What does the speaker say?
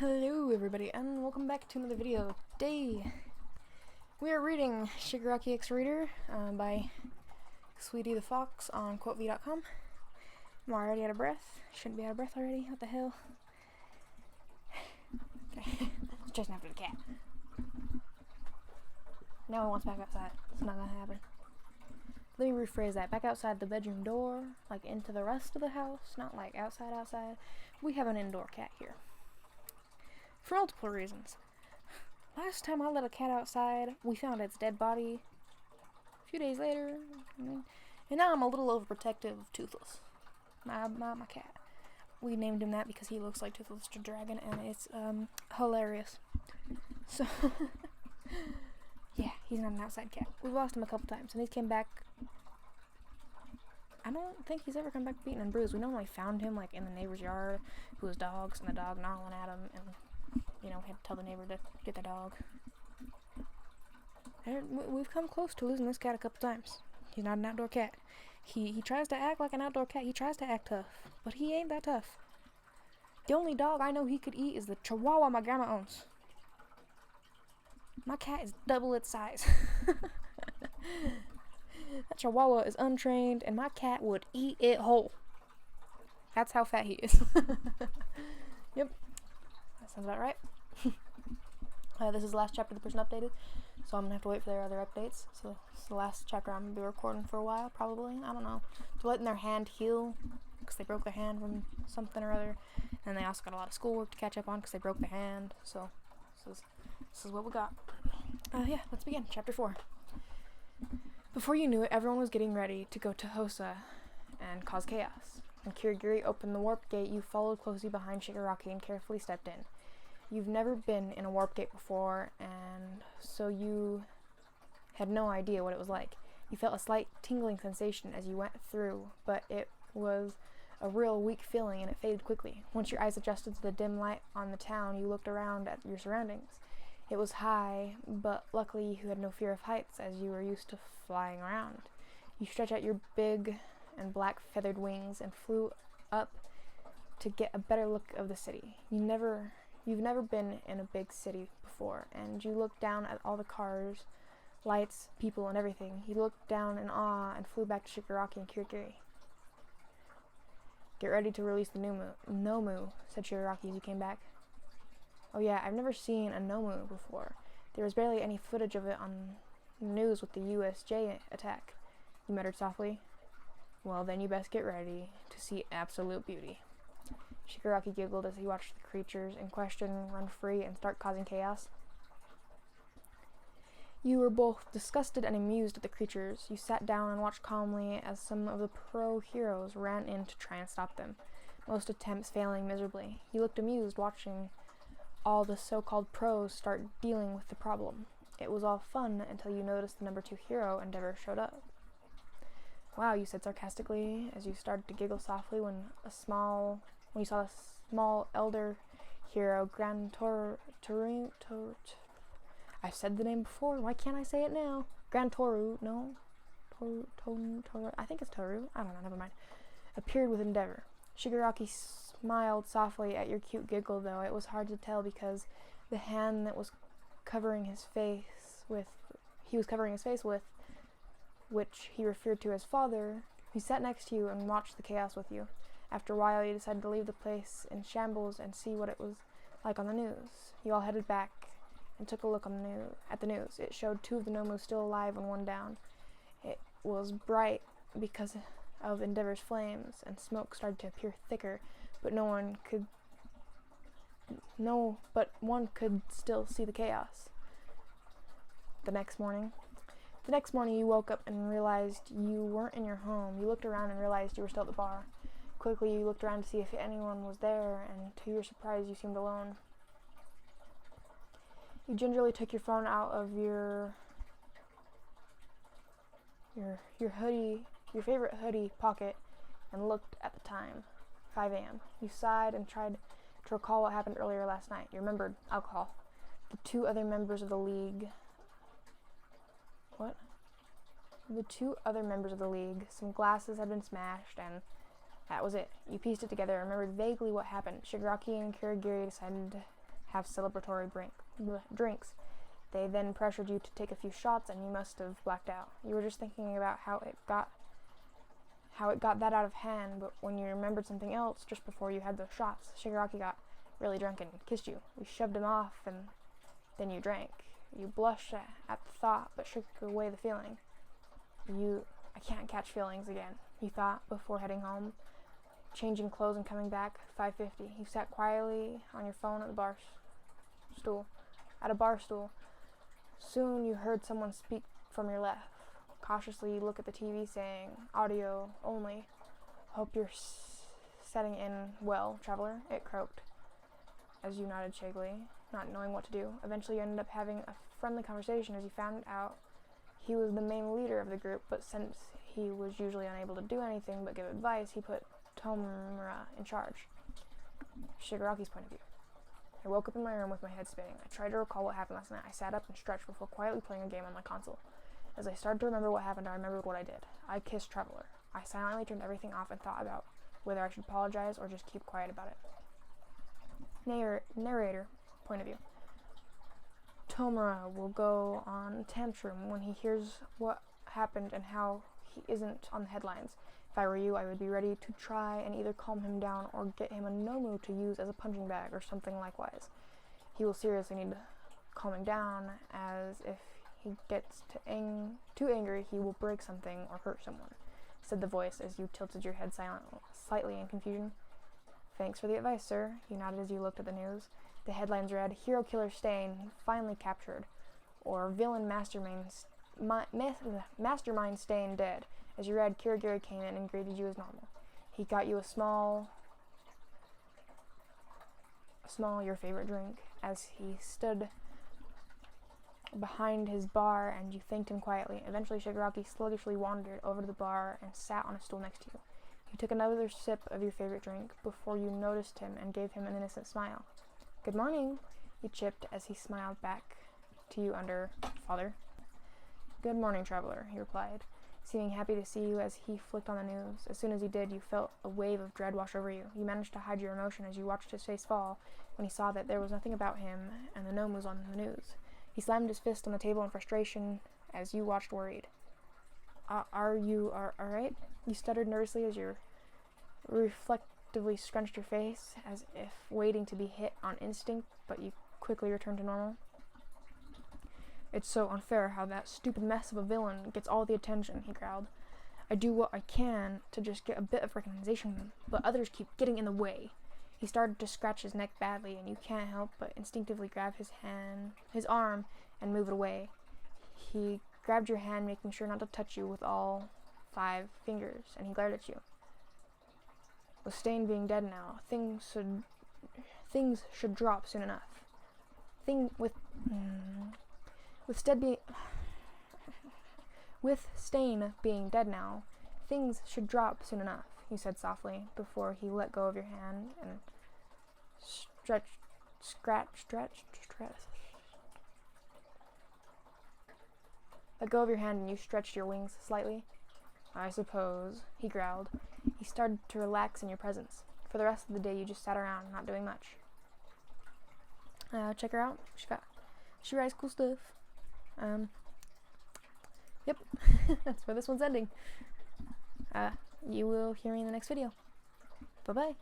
Hello everybody and welcome back to another video. Today we are reading Shigaraki X Reader by Sweetie the Fox on quotev.com. I'm already out of breath. Shouldn't be out of breath already. What the hell? Okay. Chasing after the cat. Now he wants back outside. It's not gonna happen. Let me rephrase that. Back outside the bedroom door, like into the rest of the house, not like outside. We have an indoor cat here. For multiple reasons. Last time I let a cat outside, we found its dead body a few days later, and now I'm a little overprotective of Toothless, my cat. We named him that because he looks like Toothless the Dragon, and it's hilarious. So, yeah, he's not an outside cat. We've lost him a couple times, and he's came back. I don't think he's ever come back beaten and bruised. We normally found him like in the neighbor's yard, who was dogs, and the dog gnawing at him, and we had to tell the neighbor to get the dog. We've come close to losing this cat a couple times. He's not an outdoor cat. He tries to act like an outdoor cat. He tries to act tough, but he ain't that tough. The only dog I know he could eat is the Chihuahua my grandma owns. My cat is double its size. That Chihuahua is untrained, and my cat would eat it whole. That's how fat he is. Yep. That sounds about right. This is the last chapter the person updated, so I'm gonna have to wait for their other updates. So this is the last chapter I'm gonna be recording for a while, probably. I don't know. To letting their hand heal, because they broke their hand from something or other, and they also got a lot of schoolwork to catch up on because they broke their hand. So this is what we got. Yeah, let's begin. Chapter 4. Before you knew it, everyone was getting ready to go to Hosa and cause chaos. When Kirigiri opened the warp gate, you followed closely behind Shigaraki and carefully stepped in. You've never been in a warp gate before, and so you had no idea what it was like. You felt a slight tingling sensation as you went through, but it was a real weak feeling and it faded quickly. Once your eyes adjusted to the dim light on the town, you looked around at your surroundings. It was high, but luckily you had no fear of heights as you were used to flying around. You stretched out your big and black feathered wings and flew up to get a better look of the city. You've never been in a big city before, and you looked down at all the cars, lights, people, and everything. You looked down in awe and flew back to Shigaraki and Kirigiri. Get ready to release the Nomu, said Shigaraki as you came back. Oh yeah, I've never seen a Nomu before. There was barely any footage of it on the news with the USJ attack, you muttered softly. Well, then you best get ready to see absolute beauty. Shigaraki giggled as he watched the creatures in question run free and start causing chaos. You were both disgusted and amused at the creatures. You sat down and watched calmly as some of the pro-heroes ran in to try and stop them, most attempts failing miserably. You looked amused watching all the so-called pros start dealing with the problem. It was all fun until you noticed the number 2 hero, Endeavor, showed up. Wow, you said sarcastically as you started to giggle softly when you saw a small elder hero, I've said the name before, why can't I say it now? Toru, I think it's Toru, I don't know, never mind, appeared with Endeavor. Shigaraki smiled softly at your cute giggle, though it was hard to tell because the hand that was covering his face with, which he referred to as father, he sat next to you and watched the chaos with you. After a while, you decided to leave the place in shambles and see what it was like on the news. You all headed back and took a look at the news. It showed 2 of the Nomu still alive and 1 down. It was bright because of Endeavor's flames, and smoke started to appear thicker, but one could still see the chaos. The next morning, you woke up and realized you weren't in your home. You looked around and realized you were still at the bar. Quickly, you looked around to see if anyone was there, and to your surprise, you seemed alone. You gingerly took your phone out of your favorite hoodie pocket and looked at the time, 5 a.m. You sighed and tried to recall what happened earlier last night. You remembered alcohol. The 2 other members of the league. What? The 2 other members of the league. Some glasses had been smashed, and that was it. You pieced it together, remembered vaguely what happened. Shigaraki and Kirigiri decided have celebratory drinks. They then pressured you to take a few shots, and you must have blacked out. You were just thinking about how it got that out of hand, but when you remembered something else just before you had those shots, Shigaraki got really drunk and kissed you. You shoved him off, and then you drank. You blushed at the thought, but shook away the feeling. I can't catch feelings again, you thought before heading home. Changing clothes and coming back, 5:50. You sat quietly on your phone at a bar stool. Soon you heard someone speak from your left. Cautiously you look at the TV saying, audio only. Hope you're setting in well, traveler, it croaked, as you nodded shakily, not knowing what to do. Eventually you ended up having a friendly conversation as you found out he was the main leader of the group, but since he was usually unable to do anything but give advice, he put Tomura in charge. Shigaraki's point of view. I woke up in my room with my head spinning. I tried to recall what happened last night. I sat up and stretched before quietly playing a game on my console. As I started to remember what happened, I remembered what I did. I kissed Traveler. I silently turned everything off and thought about whether I should apologize or just keep quiet about it. Narrator, point of view. Tomura will go on tantrum when he hears what happened and how he isn't on the headlines. If I were you, I would be ready to try and either calm him down or get him a Nomu to use as a punching bag or something likewise. He will seriously need calming down, as if he gets too angry, he will break something or hurt someone, said the voice as you tilted your head slightly in confusion. Thanks for the advice, sir. You nodded as you looked at the news. The headlines read, Hero Killer Stain finally captured, or Villain Mastermind Stain dead. As you read, Kirigiri came in and greeted you as normal. He got you a small, your favorite drink, as he stood behind his bar, and you thanked him quietly. Eventually, Shigaraki sluggishly wandered over to the bar and sat on a stool next to you. You took another sip of your favorite drink before you noticed him and gave him an innocent smile. Good morning, he chipped as he smiled back to you under father. Good morning, traveler, he replied, seeming happy to see you as he flicked on the news. As soon as he did, you felt a wave of dread wash over you. You managed to hide your emotion as you watched his face fall when he saw that there was nothing about him and the gnome was on the news. He slammed his fist on the table in frustration as you watched worried. Are you alright? You stuttered nervously as you reflectively scrunched your face, as if waiting to be hit on instinct, but you quickly returned to normal. It's so unfair how that stupid mess of a villain gets all the attention, he growled. I do what I can to just get a bit of recognition, but others keep getting in the way. He started to scratch his neck badly, and you can't help but instinctively grab his arm, and move it away. He grabbed your hand, making sure not to touch you with all 5 fingers, and he glared at you. With Stain being dead now, things should drop soon enough. With Stain being dead now, things should drop soon enough, he said softly, before he let go of your hand and let go of your hand and you stretched your wings slightly. I suppose, he growled. He started to relax in your presence. For the rest of the day, you just sat around, not doing much. Check her out. She writes cool stuff. Yep. That's where this one's ending. You will hear me in the next video. Bye-bye.